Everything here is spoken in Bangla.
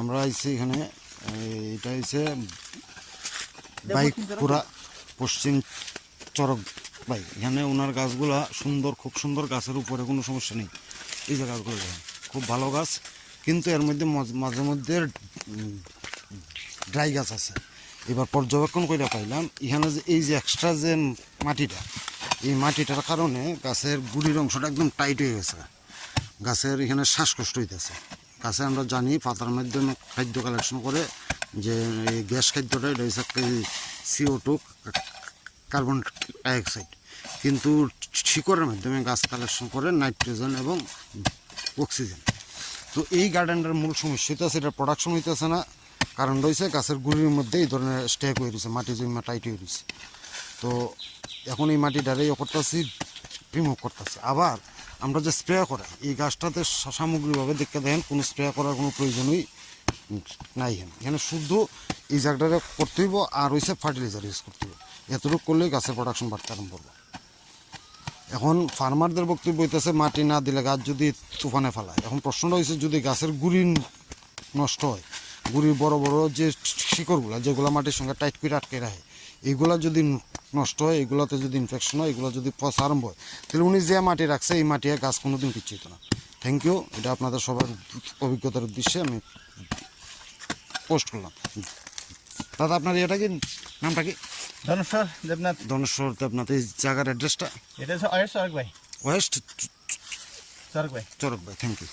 আমরা আইছি এখানে, এটা হচ্ছে বাইকপুরা পশ্চিম চরক ভাই। এখানে ওনার গাছগুলা সুন্দর, খুব সুন্দর, গাছের উপরে কোনো সমস্যা নেই। এই যে গাছগুলো দেখেন, খুব ভালো গাছ, কিন্তু এর মধ্যে মাঝে মধ্যে ড্রাই গাছ আছে। এবার পর্যবেক্ষণ করে পাইলাম এখানে যে এই যে এক্সট্রা যে মাটিটা, এই মাটিটার কারণে গাছের গুড়ির অংশটা একদম টাইট হয়ে গেছে, গাছের এখানে শ্বাসকষ্ট হইতেছে। গাছে আমরা জানি পাতার মাধ্যমে খাদ্য কালেকশন করে, যে এই গ্যাস খাদ্যটা এটা হচ্ছে CO2 কার্বন ডাইঅক্সাইড, কিন্তু শিকড়ের মাধ্যমে গাছ কালেকশন করে নাইট্রোজেন এবং অক্সিজেন। তো এই গার্ডেনটার মূল সমস্যা হইতেছে এটা প্রোডাকশন হইতেছে না, কারণ রয়েছে গাছের গুড়ির মধ্যে এই ধরনের স্টেক হয়ে রয়েছে, মাটি জমা টাইট হয়ে রয়েছে। তো এখন এই মাটিটারে করতেছি, রিমুভ করতেছি। আবার আমরা যে স্প্রে করা এই গাছটাতে সামগ্রিকভাবে দেখতে দেখেন কোনো স্প্রে করার কোনো প্রয়োজনই নাই। এখানে শুদ্ধ এই জায়গাটা করতে হইব, আর হইছে ফার্টিলাইজার ইউজ করতে হইব। এতটুকু করলেই গাছের প্রোডাকশন বাড়তে আরম্ভ করবে। এখন ফার্মারদের বক্তব্য হইতেছে মাটি না দিলে গাছ যদি তুফানে ফেলায়। এখন প্রশ্নটা হয়েছে যদি গাছের গুড়ি নষ্ট হয়, গুড়ির বড় বড় যে শিকড়গুলো যেগুলো মাটির সঙ্গে টাইট করে আটকে রাখে, এইগুলা যদি নষ্ট হয়, এগুলোতে যদি ইনফেকশন হয়, এগুলো যদি পচা আরম্ভ হয়, তাহলে উনি যে মাটি রাখছে এই মাটি গাছ কোনোদিন কিচ্ছু হতো না। থ্যাংক ইউ, এটা আপনাদের সবার অভিজ্ঞতার উদ্দেশ্যে আমি পোস্ট করলাম। দাদা আপনার এটা কি, নামটা কি? ধনেশ্বর দেবনাথ। ধনেশ্বর দেবনাথ। এই জায়গার অ্যাড্রেসটা? এটা হচ্ছে ওয়েস্ট চরক ভাই। ওয়েস্ট চরক ভাই। চরক ভাই, থ্যাংক ইউ।